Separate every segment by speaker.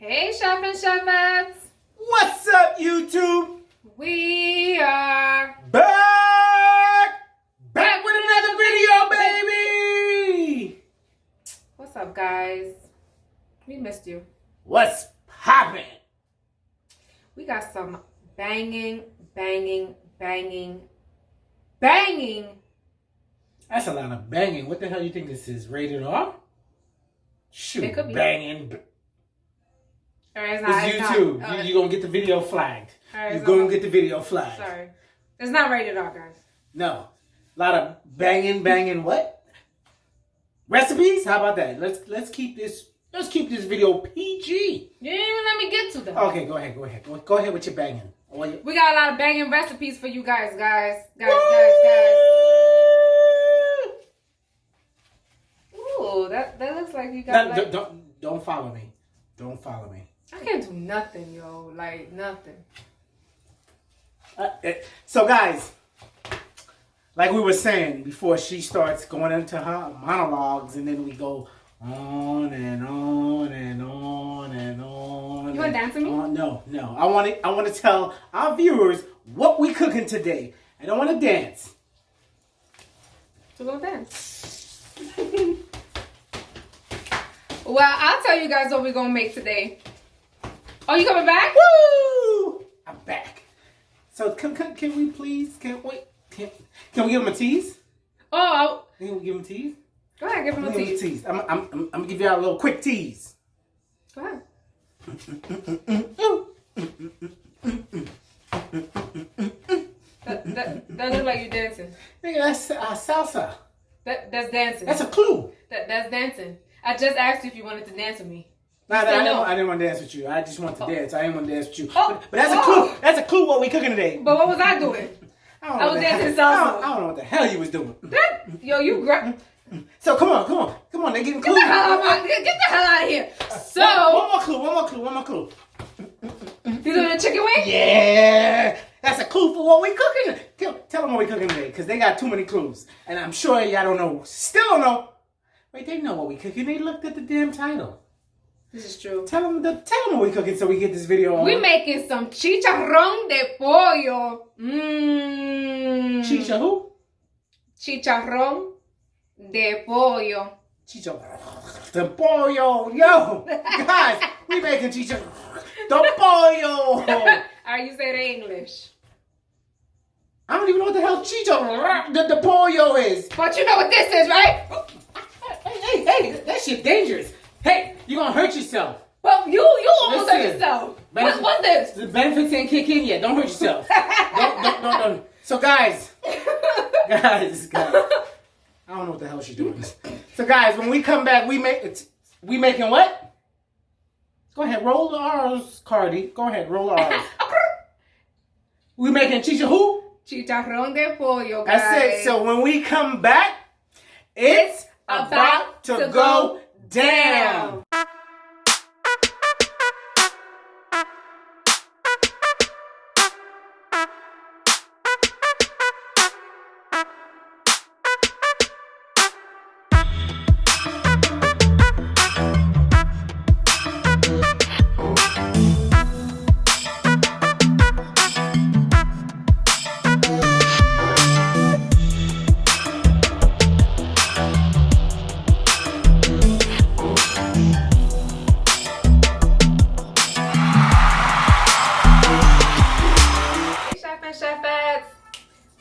Speaker 1: Hey, chef and chefettes.
Speaker 2: What's up, YouTube?
Speaker 1: We are
Speaker 2: Back with another video, baby!
Speaker 1: What's up, guys? We missed you.
Speaker 2: What's poppin'?
Speaker 1: We got some banging.
Speaker 2: That's a lot of banging. What the hell you think this is? Rated R? Shoot,
Speaker 1: It could be.
Speaker 2: banging.
Speaker 1: All right,
Speaker 2: It's YouTube. You're going to get the video flagged. You're going to get the video flagged.
Speaker 1: Sorry. It's not rated R, guys.
Speaker 2: No. A lot of banging what? Recipes? How about that? Let's keep this video PG.
Speaker 1: You didn't even let me get to them.
Speaker 2: Okay, go ahead. Go ahead with your banging.
Speaker 1: We got a lot of banging recipes for you guys. Ooh, that looks like you got
Speaker 2: Don't follow me. Don't follow me.
Speaker 1: I can't do nothing, yo. Like, nothing.
Speaker 2: So, guys, like we were saying before she starts going into her monologues, and then we go on and on and on and on.
Speaker 1: You want to dance with me?
Speaker 2: No. I want to tell our viewers what we cooking today. I don't want to dance.
Speaker 1: So go dance. Well, I'll tell you guys what we're going to make today. Oh, you coming back?
Speaker 2: Woo! I'm back. So can we please? Can we give him a tease?
Speaker 1: Oh,
Speaker 2: Can we give him a tease?
Speaker 1: go ahead, give him a tease.
Speaker 2: I'm gonna give y'all a little quick tease.
Speaker 1: Go ahead. That looks like you're dancing.
Speaker 2: Nigga, that's salsa.
Speaker 1: That's dancing.
Speaker 2: That's a clue.
Speaker 1: That's dancing. I just asked you if you wanted to dance with me.
Speaker 2: I didn't want to dance with you. I just want to dance. I didn't want to dance with you. But that's a clue. That's a clue what we cooking today.
Speaker 1: But what was I doing? I was dancing salsa.
Speaker 2: I don't know what the hell you was doing.
Speaker 1: Yo, you grab.
Speaker 2: So come on. They getting clues.
Speaker 1: Get the hell out of here. So
Speaker 2: One more clue.
Speaker 1: You doing a chicken wing?
Speaker 2: Yeah, that's a clue for what we cooking. Tell them what we cooking today, because they got too many clues, and I'm sure y'all don't know. Still don't know. Wait, they know what we cooking. They looked at the damn title.
Speaker 1: This is true.
Speaker 2: Tell them what we cooking so we get this video on.
Speaker 1: We making some chicharron de pollo.
Speaker 2: Chicha who?
Speaker 1: Chicharron de pollo.
Speaker 2: Chicharron de Pollo. Yo, guys, we making chicharron de Pollo.
Speaker 1: Alright, you say it in English.
Speaker 2: I don't even know what the hell chicharron de Pollo is.
Speaker 1: But you know what this is, right?
Speaker 2: Hey, that shit dangerous. Hey, you gonna hurt yourself.
Speaker 1: Well, you almost hurt yourself. What's this?
Speaker 2: The benefits ain't kick in yet. Don't hurt yourself. don't. So guys. I don't know what the hell she's doing. So guys, when we come back, we making what? Go ahead, roll the R's, Cardi. Go ahead, roll the R's. We making chicha who?
Speaker 1: Chicharron de pollo, guys.
Speaker 2: That's it. So when we come back, it's about to go down.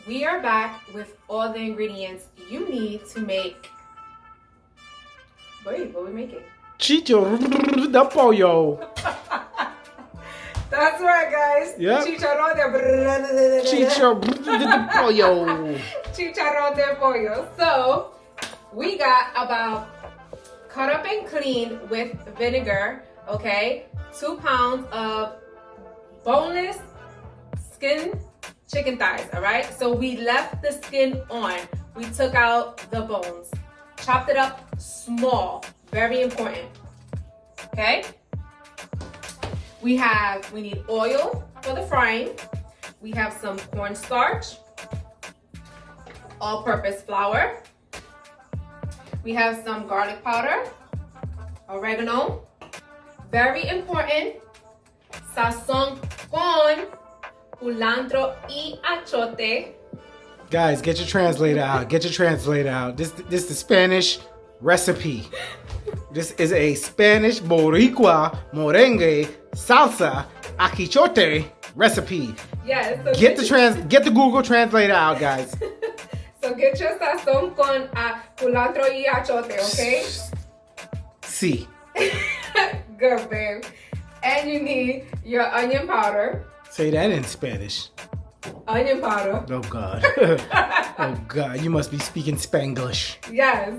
Speaker 1: We are back with all the ingredients you need to make. Wait, what are we making?
Speaker 2: Chicharron de Pollo.
Speaker 1: That's right, guys.
Speaker 2: Yep.
Speaker 1: Chicharron de
Speaker 2: Pollo.
Speaker 1: Chicharron de pollo. So, we got about cut up and cleaned with vinegar, okay? 2 pounds of boneless skin chicken thighs, all right? So we left the skin on. We took out the bones. Chopped it up small, very important, okay? We need oil for the frying. We have some cornstarch, all-purpose flour. We have some garlic powder, oregano, very important, sazón con culantro y achote.
Speaker 2: Guys, get your translator out. Get your translator out. This is the Spanish recipe. This is a Spanish boricua merengue salsa aquichote recipe.
Speaker 1: Yes. So
Speaker 2: Get the Google translator out, guys.
Speaker 1: So get your sazón con culantro y achote, okay?
Speaker 2: See.
Speaker 1: Good, babe. And you need your onion powder.
Speaker 2: Say that in Spanish.
Speaker 1: Onion powder.
Speaker 2: Oh God. Oh God. You must be speaking Spanglish.
Speaker 1: Yes.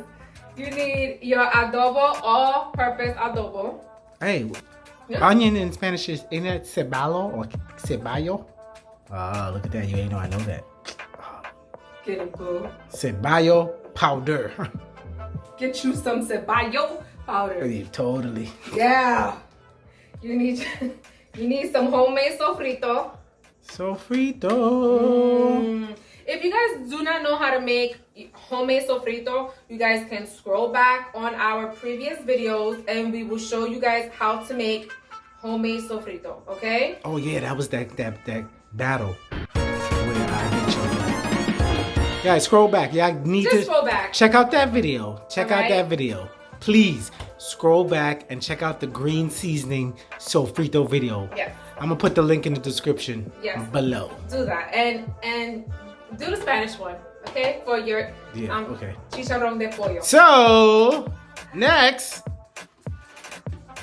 Speaker 1: You need your adobo, all-purpose adobo.
Speaker 2: Hey,
Speaker 1: Yeah.
Speaker 2: onion in Spanish is, ain't that cebalo or ceballo? Ah, look at that. You ain't know I know that.
Speaker 1: Get it, boo.
Speaker 2: Ceballo powder.
Speaker 1: Get you some ceballo powder.
Speaker 2: Yeah, totally.
Speaker 1: Yeah. You need some homemade sofrito.
Speaker 2: Sofrito.
Speaker 1: If you guys do not know how to make homemade sofrito, you guys can scroll back on our previous videos and we will show you guys how to make homemade sofrito, okay?
Speaker 2: Oh yeah, that was that battle where I hit you. Guys, scroll back. Y'all need
Speaker 1: Just
Speaker 2: to
Speaker 1: scroll back.
Speaker 2: check out that video. Check out
Speaker 1: Alright.
Speaker 2: that video. Please scroll back and check out the green seasoning sofrito video.
Speaker 1: Yes.
Speaker 2: I'm gonna put the link in the description below.
Speaker 1: Do that and do the Spanish one, okay? For your
Speaker 2: Okay.
Speaker 1: Chicharron de Pollo.
Speaker 2: So next.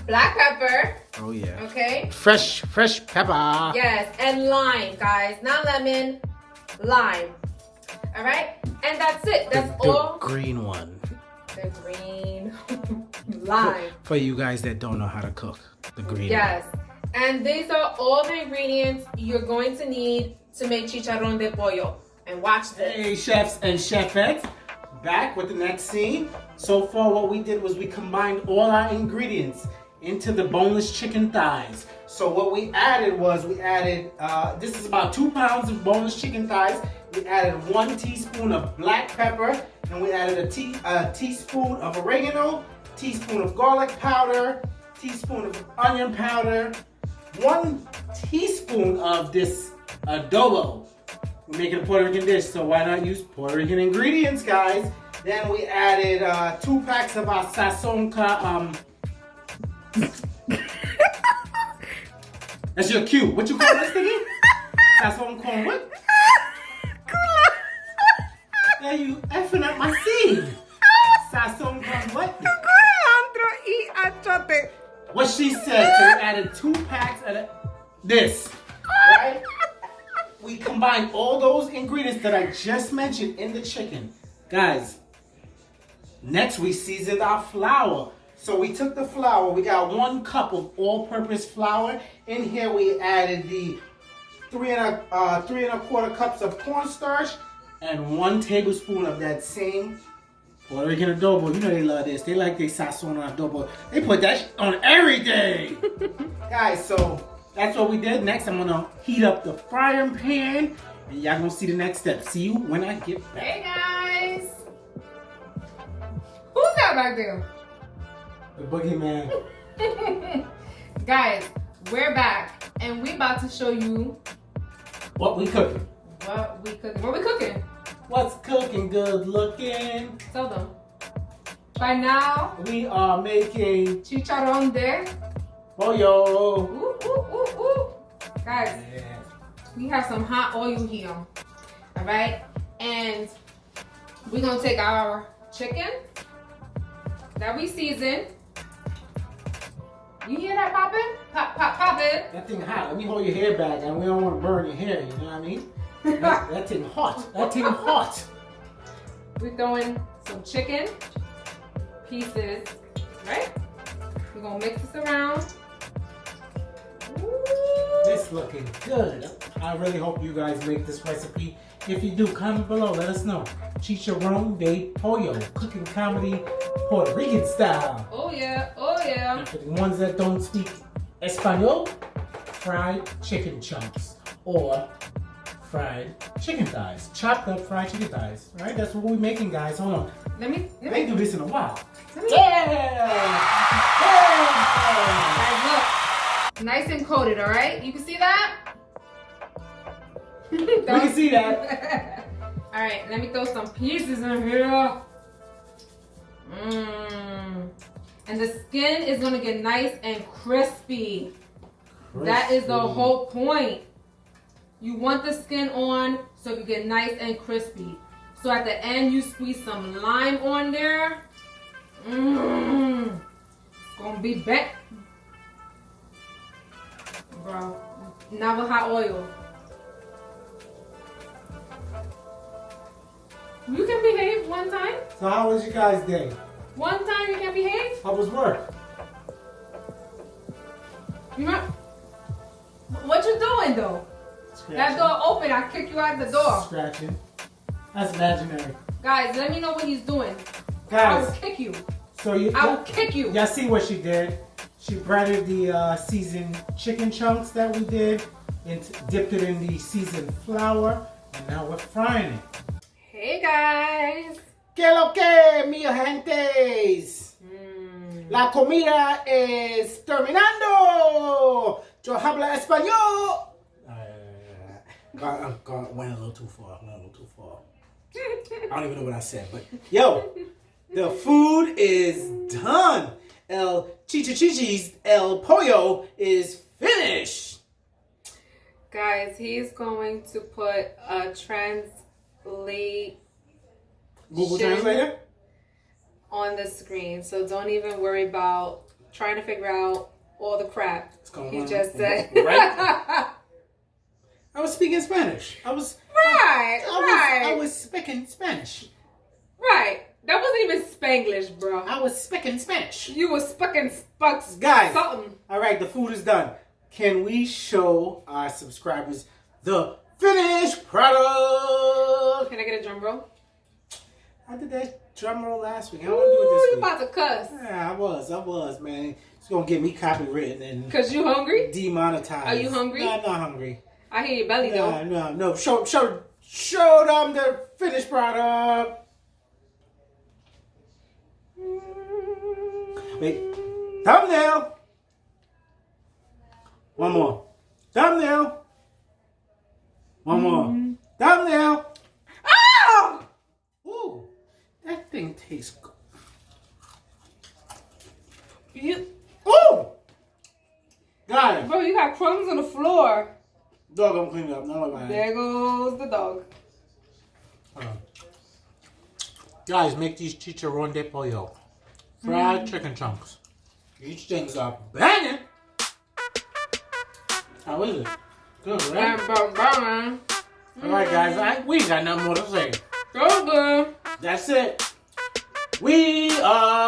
Speaker 1: Black pepper,
Speaker 2: Oh yeah.
Speaker 1: okay?
Speaker 2: Fresh pepper.
Speaker 1: Yes, and lime, guys. Not lemon, lime. All right? And that's it. That's
Speaker 2: The
Speaker 1: all.
Speaker 2: green one.
Speaker 1: The green lime.
Speaker 2: For you guys that don't know how to cook, the green.
Speaker 1: Yes. And these are all the ingredients you're going to need to make chicharron de pollo. And watch this.
Speaker 2: Hey chefs and chefettes, back with the next scene. So far what we did was we combined all our ingredients into the boneless chicken thighs. So what we added was this is about 2 pounds of boneless chicken thighs. We added 1 teaspoon of black pepper, and we added a teaspoon of oregano, teaspoon of garlic powder, teaspoon of onion powder, 1 teaspoon of this adobo. We're making a Puerto Rican dish, so why not use Puerto Rican ingredients, guys? Then we added 2 packs of our sazon That's your cue. What you call this thing? Sazon con what? Yeah, you effing up my scene. Sazon con what?
Speaker 1: Culantro y achote.
Speaker 2: What she said. So we added 2 packs of this. Right? We combined all those ingredients that I just mentioned in the chicken. Guys, next we seasoned our flour. So we took the flour, we got 1 cup of all-purpose flour. In here we added the 3 1/4 cups of cornstarch and 1 tablespoon of that same Puerto Rican adobo. You know they love this. They like their sazon on adobo. They put that shit on everything. Guys, so that's what we did. Next, I'm gonna heat up the frying pan, and y'all gonna see the next step. See you when I get back.
Speaker 1: Hey guys. Who's that back there?
Speaker 2: The boogeyman.
Speaker 1: Guys, we're back and we about to show you
Speaker 2: What we cooking?
Speaker 1: what we cooking. What we cooking?
Speaker 2: What's cooking good looking?
Speaker 1: Tell them. By now,
Speaker 2: We are making
Speaker 1: chicharron de
Speaker 2: pollo.
Speaker 1: ooh, ooh, ooh, ooh. Guys,
Speaker 2: Yeah.
Speaker 1: we have some hot oil here. Alright? And we're gonna take our chicken that we seasoned. You hear that popping? Pop, pop, popping.
Speaker 2: That thing hot. Let me hold your hair back, and we don't want to burn your hair. You know what I mean? That thing hot. That thing hot.
Speaker 1: We're throwing some chicken pieces, right? We're gonna mix this around. Ooh.
Speaker 2: This looking good. I really hope you guys make this recipe. If you do, comment below. Let us know. Chicharron de Pollo, cooking comedy, Puerto Rican style.
Speaker 1: Oh yeah, oh yeah.
Speaker 2: And for the ones that don't speak Espanol, fried chicken chunks or fried chicken thighs. Chopped up fried chicken thighs. All right, that's what we're making, guys. Hold on.
Speaker 1: Let me
Speaker 2: I ain't do this in a while.
Speaker 1: let me-
Speaker 2: Yeah! Yeah!
Speaker 1: Nice and coated, all right? You can see that?
Speaker 2: We can see that.
Speaker 1: All right, let me throw some pieces in here. And the skin is gonna get nice and crispy. That is the whole point. You want the skin on so you get nice and crispy. So at the end, you squeeze some lime on there. It's gonna be back. Bro, now with hot oil. You can behave one time.
Speaker 2: So how was you guys' day?
Speaker 1: One time you can behave.
Speaker 2: How was work?
Speaker 1: You know what you doing though?
Speaker 2: Scratching.
Speaker 1: That door open, I kick you out the door.
Speaker 2: Scratching. That's imaginary.
Speaker 1: Guys, let me know what he's doing. I
Speaker 2: Guys,
Speaker 1: will kick you.
Speaker 2: so you,
Speaker 1: I will kick you.
Speaker 2: y'all see what she did? She breaded the seasoned chicken chunks that we did and dipped it in the seasoned flour, and now we're frying it.
Speaker 1: Hey guys.
Speaker 2: ¿Qué lo que, mi gentes? La comida es terminando. Yo hablo español. Went a little too far. I don't even know what I said, but yo, the food is done. El Chicharronde's El Pollo is finished.
Speaker 1: Guys, he's going to put a
Speaker 2: Google Translator
Speaker 1: on the screen, so don't even worry about trying to figure out all the crap he just said.
Speaker 2: Right? I was speaking Spanish. I was speaking Spanish.
Speaker 1: Right. That wasn't even Spanglish, bro.
Speaker 2: I was speaking Spanish.
Speaker 1: You was speaking
Speaker 2: Guys,
Speaker 1: something.
Speaker 2: All right, the food is done. Can we show our subscribers the finished product?
Speaker 1: Can I get a drum roll?
Speaker 2: I did that drum roll last week. I don't want to do it this
Speaker 1: You
Speaker 2: week.
Speaker 1: about to cuss.
Speaker 2: Yeah, I was, man. It's going to get me copywritten and
Speaker 1: Cause you hungry?
Speaker 2: demonetized.
Speaker 1: Are you hungry?
Speaker 2: No, I'm not hungry.
Speaker 1: I hear your belly though.
Speaker 2: No. Show them the finished product. Wait. Thumbnail. One more. Thumbnail. One more. Thumbnail.
Speaker 1: Oh!
Speaker 2: Ooh, that thing tastes good. Ooh! Got it.
Speaker 1: Bro, you got crumbs on the floor.
Speaker 2: Dog, I'm cleaning up. No, man.
Speaker 1: There goes the dog.
Speaker 2: Guys, make these Chicharron de Pollo. Fried chicken chunks. These things are banging. How is it? Good, right? Alright, guys, we ain't got nothing more to say.
Speaker 1: So good.
Speaker 2: That's it. We are